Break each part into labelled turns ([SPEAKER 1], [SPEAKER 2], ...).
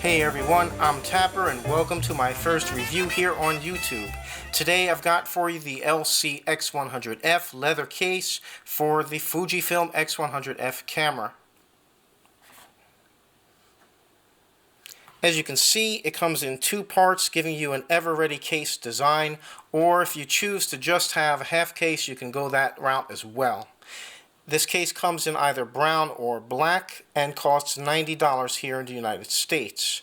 [SPEAKER 1] Hey everyone, I'm Tapper and welcome to my first review here on YouTube. Today I've got for you the LC-X100F leather case for the Fujifilm X100F camera. As you can see, it comes in two parts, giving you an ever-ready case design, or if you choose to just have a half case, you can go that route as well. This case comes in either brown or black and costs $90 here in the United States.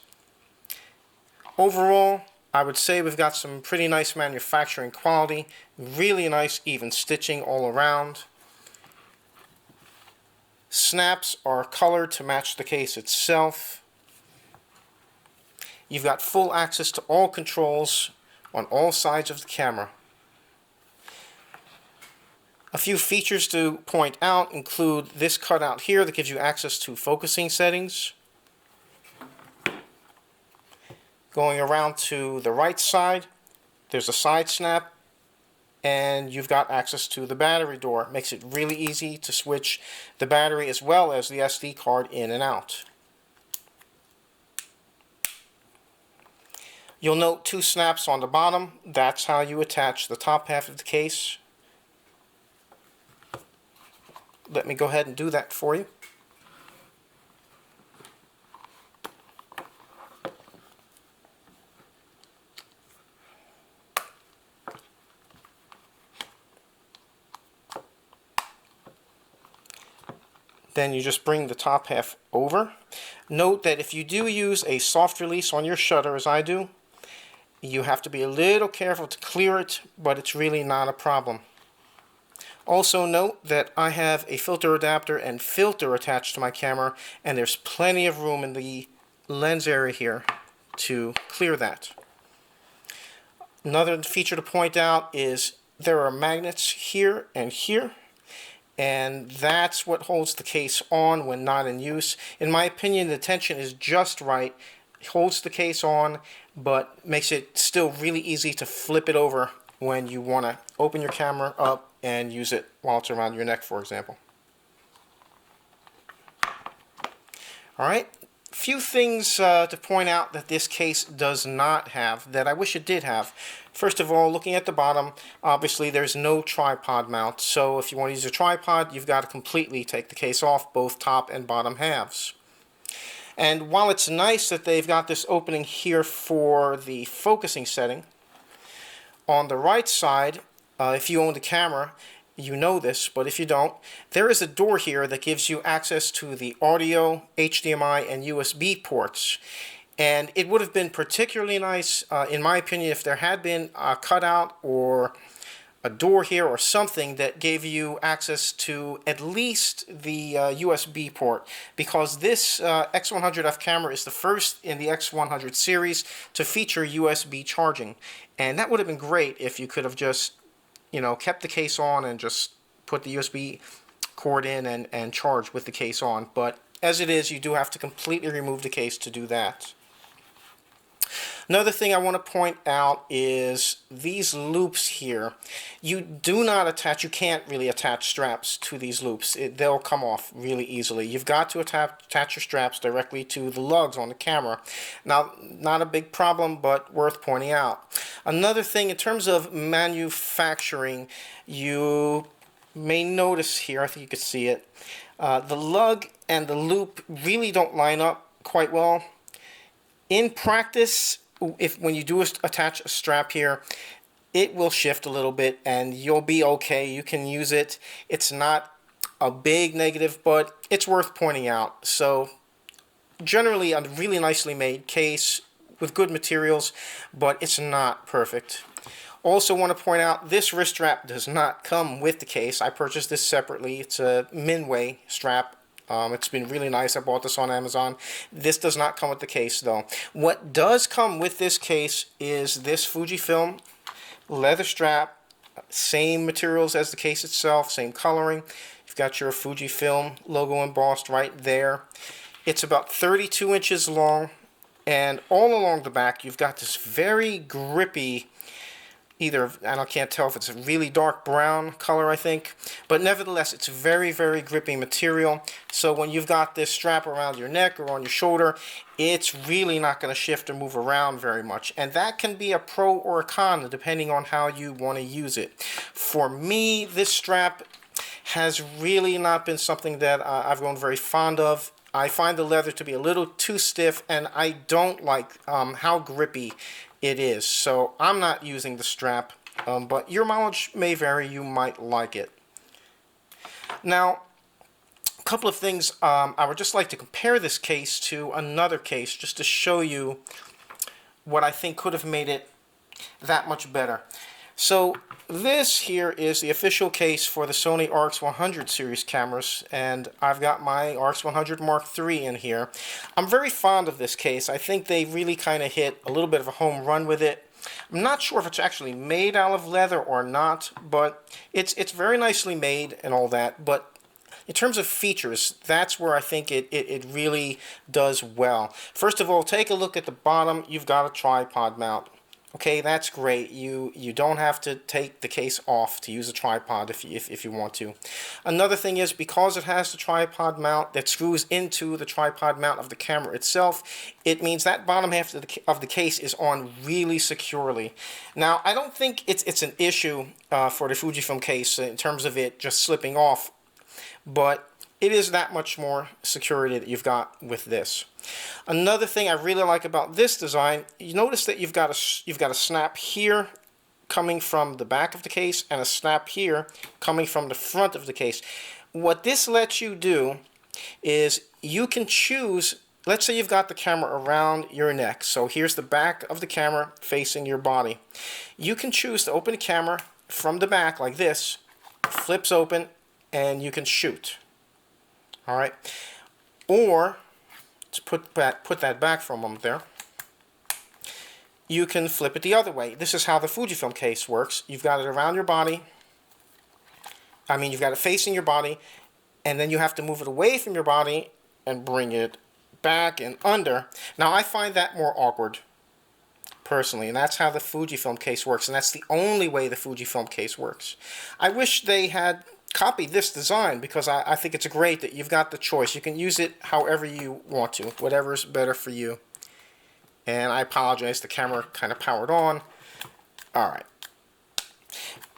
[SPEAKER 1] Overall, I would say we've got some pretty nice manufacturing quality, really nice even stitching all around. Snaps are colored to match the case itself. You've got full access to all controls on all sides of the camera. A few features to point out include this cutout here that gives you access to focusing settings. Going around to the right side, there's a side snap, and you've got access to the battery door. It makes it really easy to switch the battery as well as the SD card in and out. You'll note two snaps on the bottom. That's how you attach the top half of the case. Let me go ahead and do that for you. Then you just bring the top half over. Note that if you do use a soft release on your shutter, as I do, you have to be a little careful to clear it, but it's really not a problem. Also note that I have a filter adapter and filter attached to my camera, and there's plenty of room in the lens area here to clear that. Another feature to point out is there are magnets here and here, and that's what holds the case on when not in use. In my opinion, the tension is just right. It holds the case on, but makes it still really easy to flip it over when you want to open your camera up and use it while it's around your neck, for example. Alright, few things to point out that this case does not have that I wish it did have. First of all, looking at the bottom, obviously there's no tripod mount, so if you want to use a tripod, you've got to completely take the case off, both top and bottom halves. And while it's nice that they've got this opening here for the focusing setting, on the right side, if you own the camera, you know this, but if you don't, there is a door here that gives you access to the audio, HDMI, and USB ports. And it would have been particularly nice, in my opinion, if there had been a cutout or a door here or something that gave you access to at least the USB port, because this X100F camera is the first in the X100 series to feature USB charging. And that would have been great if you could have just, kept the case on and just put the USB cord in and charge with the case on. But as it is, you do have to completely remove the case to do that. Another thing I want to point out is these loops here. You can't really attach straps to these loops. They'll come off really easily. You've got to attach your straps directly to the lugs on the camera. Now, not a big problem, but worth pointing out. Another thing, in terms of manufacturing, you may notice here, I think you could see it, the lug and the loop really don't line up quite well. In practice, when you do attach a strap here, it will shift a little bit and you'll be okay. You can use it. It's not a big negative, but it's worth pointing out. So generally a really nicely made case with good materials, but it's not perfect. Also want to point out this wrist strap does not come with the case. I purchased this separately. It's a Minway strap. It's been really nice. I bought this on Amazon. This does not come with the case though. What does come with this case is this Fujifilm leather strap. Same materials as the case itself, same coloring. You've got your Fujifilm logo embossed right there. It's about 32 inches long, and all along the back you've got this very grippy either, and I can't tell if it's a really dark brown color, I think, but nevertheless it's very, very grippy material. So when you've got this strap around your neck or on your shoulder, it's really not going to shift or move around very much, and that can be a pro or a con depending on how you want to use it. For me, this strap has really not been something that I've grown very fond of. I find the leather to be a little too stiff, and I don't like how grippy it is. So I'm not using the strap, but your mileage may vary. You might like it. Now, a couple of things. I would just like to compare this case to another case just to show you what I think could have made it that much better. So this here is the official case for the Sony RX100 series cameras, and I've got my RX100 Mark III in here. I'm very fond of this case. I think they really kind of hit a little bit of a home run with it. I'm not sure if it's actually made out of leather or not, but it's very nicely made and all that. But in terms of features, that's where I think it really does well. First of all, take a look at the bottom. You've got a tripod mount. Okay, that's great. You don't have to take the case off to use a tripod if you want to. Another thing is, because it has the tripod mount that screws into the tripod mount of the camera itself, it means that bottom half of the case is on really securely. Now, I don't think it's an issue for the Fujifilm case in terms of it just slipping off, but it is that much more security that you've got with this. Another thing I really like about this design, you notice that you've got a snap here coming from the back of the case and a snap here coming from the front of the case. What this lets you do is you can choose, let's say you've got the camera around your neck. So here's the back of the camera facing your body. You can choose to open the camera from the back like this, flips open, and you can shoot. All right, or to put that back for a moment there, you can flip it the other way. This is how the Fujifilm case works. You've got it around your body. You've got it facing your body, and then you have to move it away from your body and bring it back and under. Now, I find that more awkward, personally, and that's how the Fujifilm case works, and that's the only way the Fujifilm case works. I wish they had copied this design, because I think it's great that you've got the choice. You can use it however you want to, whatever's better for you. And I apologize, the camera kind of powered on. Alright.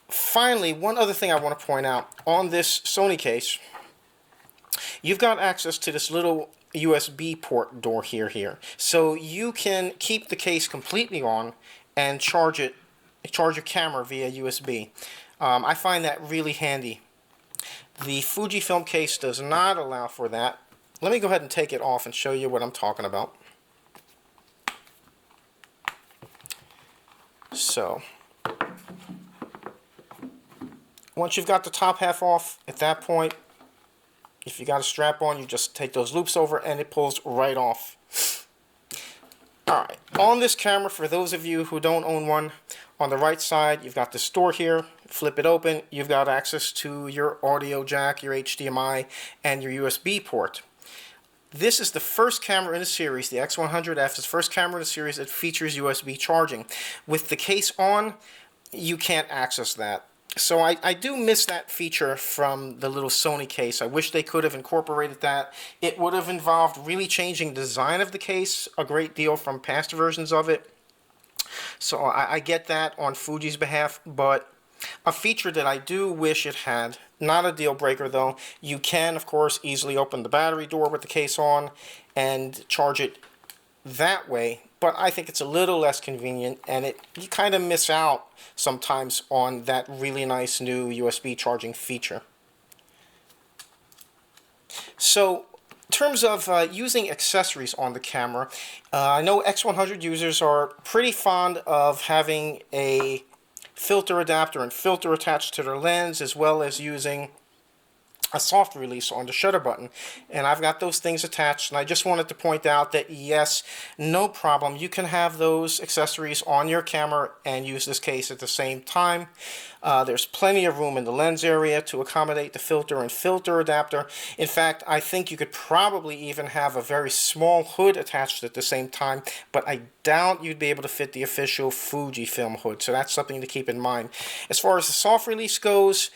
[SPEAKER 1] Finally, one other thing I want to point out. On this Sony case, you've got access to this little USB port door here. So you can keep the case completely on and charge your camera via USB. I find that really handy. The Fujifilm case does not allow for that. Let me go ahead and take it off and show you what I'm talking about. So, once you've got the top half off, at that point, if you got a strap on, you just take those loops over and it pulls right off. Alright, on this camera, for those of you who don't own one, on the right side, you've got this door here. Flip it open, you've got access to your audio jack, your HDMI, and your USB port. This is the first camera in the series, the X100F, is the first camera in the series that features USB charging. With the case on, you can't access that. So I do miss that feature from the little Sony case. I wish they could have incorporated that. It would have involved really changing the design of the case a great deal from past versions of it. So I get that on Fuji's behalf, but a feature that I do wish it had, not a deal breaker though, you can of course easily open the battery door with the case on and charge it that way, but I think it's a little less convenient, and you kind of miss out sometimes on that really nice new USB charging feature. So in terms of using accessories on the camera, I know X100 users are pretty fond of having a filter adapter and filter attached to their lens, as well as using a soft release on the shutter button, and I've got those things attached. And I just wanted to point out that yes, no problem, you can have those accessories on your camera and use this case at the same time. There's plenty of room in the lens area to accommodate the filter and filter adapter. In fact, I think you could probably even have a very small hood attached at the same time, but I doubt you'd be able to fit the official Fujifilm hood, so that's something to keep in mind. As far as the soft release goes,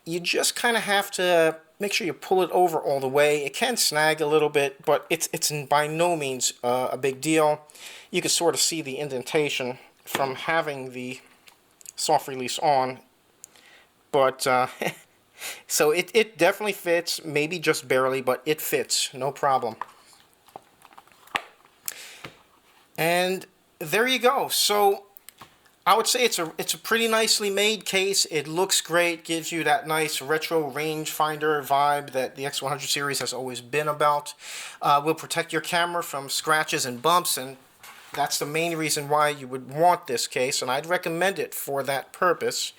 [SPEAKER 1] you just kind of have to make sure you pull it over all the way. It can snag a little bit, but it's by no means a big deal. You can sort of see the indentation from having the soft release on, but so it definitely fits, maybe just barely, but it fits, no problem. And there you go. So I would say it's a pretty nicely made case. It looks great, gives you that nice retro rangefinder vibe that the X100 series has always been about. Will protect your camera from scratches and bumps, and that's the main reason why you would want this case, and I'd recommend it for that purpose.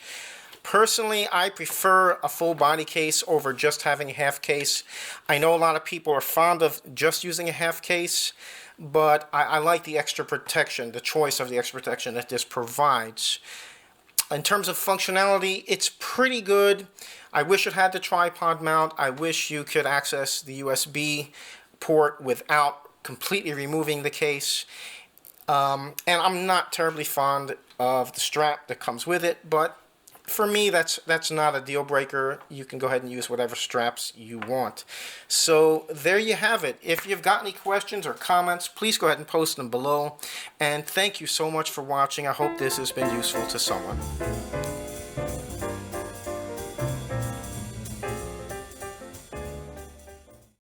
[SPEAKER 1] Personally, I prefer a full body case over just having a half case. I know a lot of people are fond of just using a half case, but I like the extra protection, the choice of the extra protection that this provides. In terms of functionality, it's pretty good. I wish it had the tripod mount. I wish you could access the USB port without completely removing the case. And I'm not terribly fond of the strap that comes with it, but for me, that's not a deal breaker. You can go ahead and use whatever straps you want. So there you have it. If you've got any questions or comments, please go ahead and post them below. And thank you so much for watching. I hope this has been useful to someone.